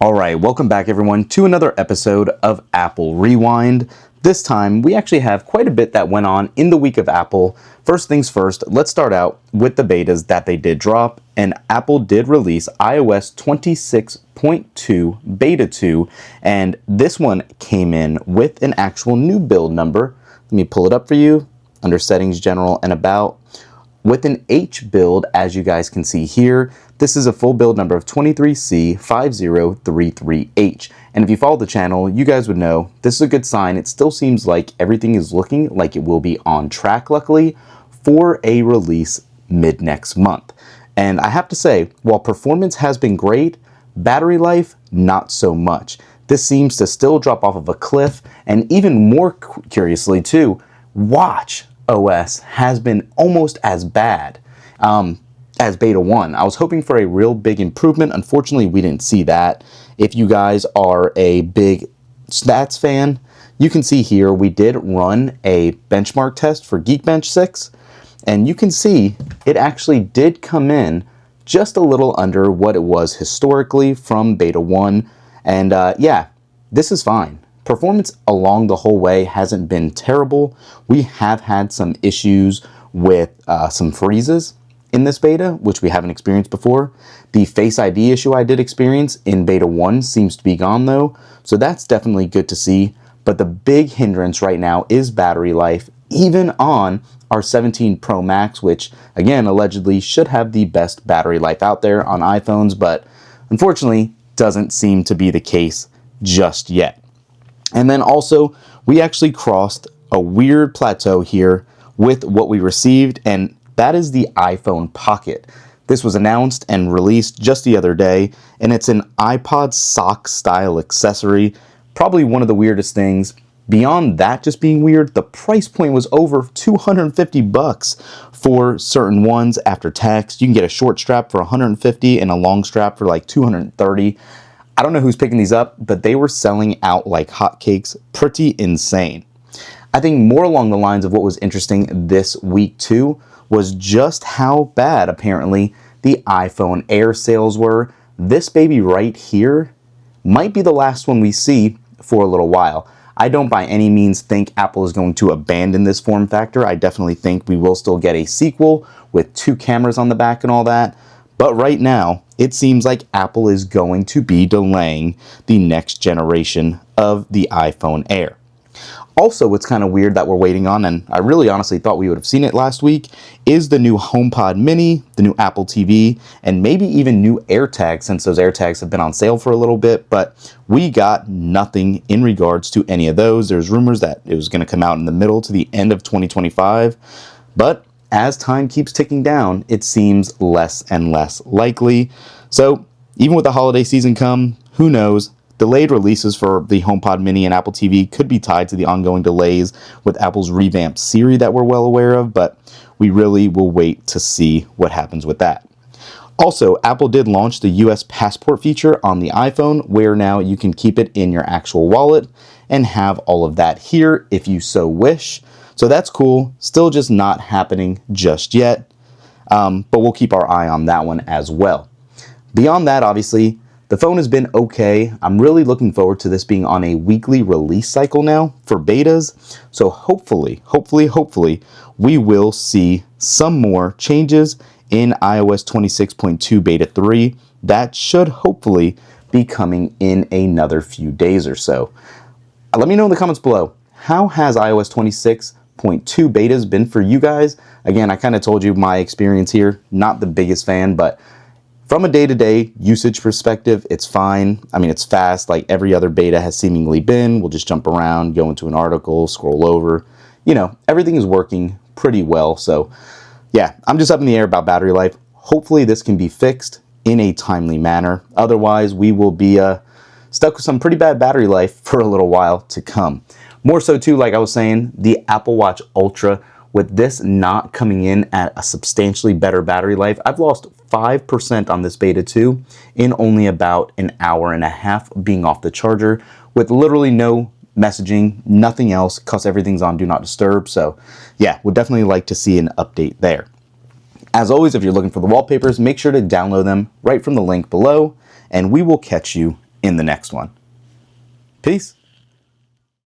All right, welcome back everyone to another episode of Apple Rewind. This time we actually have quite a bit that went on in the week of Apple. First things first, let's start out with the betas that they did drop, and Apple did release iOS 26.2 Beta 2, and this one came in with an actual new build number. Let me pull it up for you under Settings, General, and About. With an H build, as you guys can see here, this is a full build number of 23C5033H. And if you follow the channel, you guys would know this is a good sign. It still seems like everything is looking like it will be on track, luckily, for a release mid next month. And I have to say, while performance has been great, battery life, not so much. This seems to still drop off of a cliff, and even more curiously too, watch OS has been almost as bad as Beta 1. I was hoping for a real big improvement. Unfortunately, we didn't see that. If you guys are a big stats fan, you can see here we did run a benchmark test for Geekbench 6, and you can see it actually did come in just a little under what it was historically from Beta 1. And yeah, this is fine. Performance along the whole way hasn't been terrible. We have had some issues with some freezes in this beta, which we haven't experienced before. The Face ID issue I did experience in Beta 1 seems to be gone though, so that's definitely good to see. But the big hindrance right now is battery life, even on our 17 Pro Max, which again, allegedly should have the best battery life out there on iPhones, but unfortunately doesn't seem to be the case just yet. And then also, we actually crossed a weird plateau here with what we received, and that is the iPhone Pocket. This was announced and released just the other day, and it's an iPod sock style accessory. Probably one of the weirdest things. Beyond that just being weird, the price point was over $250 for certain ones after tax. You can get a short strap for $150 and a long strap for like $230. I don't know who's picking these up, but they were selling out like hotcakes. Pretty insane. I think more along the lines of what was interesting this week too was just how bad apparently the iPhone Air sales were. This baby right here might be the last one we see for a little while. I don't by any means think Apple is going to abandon this form factor. I definitely think we will still get a sequel with 2 cameras on the back and all that. But right now, it seems like Apple is going to be delaying the next generation of the iPhone Air. Also, what's kind of weird that we're waiting on, and I really honestly thought we would have seen it last week, is the new HomePod Mini, the new Apple TV, and maybe even new AirTags, since those AirTags have been on sale for a little bit, but we got nothing in regards to any of those. There's rumors that it was going to come out in the middle to the end of 2025, but as time keeps ticking down, it seems less and less likely. So even with the holiday season come, who knows? Delayed releases for the HomePod Mini and Apple TV could be tied to the ongoing delays with Apple's revamped Siri that we're well aware of, but we really will wait to see what happens with that. Also, Apple did launch the US Passport feature on the iPhone, where now you can keep it in your actual wallet and have all of that here if you so wish. So that's cool. Still just not happening just yet, but we'll keep our eye on that one as well. Beyond that, obviously, the phone has been okay. I'm really looking forward to this being on a weekly release cycle now for betas. So hopefully, we will see some more changes in iOS 26.2 Beta 3. That should hopefully be coming in another few days or so. Let me know in the comments below, how has iOS 26.2 betas been for you guys? Again, I kind of told you my experience here, not the biggest fan, but from a day-to-day usage perspective, it's fine. I mean, it's fast like every other beta has seemingly been. We'll just jump around, go into an article, scroll over. You know, everything is working pretty well. So yeah, I'm just up in the air about battery life. Hopefully this can be fixed in a timely manner. Otherwise, we will be stuck with some pretty bad battery life for a little while to come. More so too, like I was saying, the Apple Watch Ultra, with this not coming in at a substantially better battery life, I've lost 5% on this Beta 2 in only about an hour and a half being off the charger with literally no messaging, nothing else, because everything's on Do Not Disturb. So yeah, would definitely like to see an update there. As always, if you're looking for the wallpapers, make sure to download them right from the link below, and we will catch you in the next one. Peace.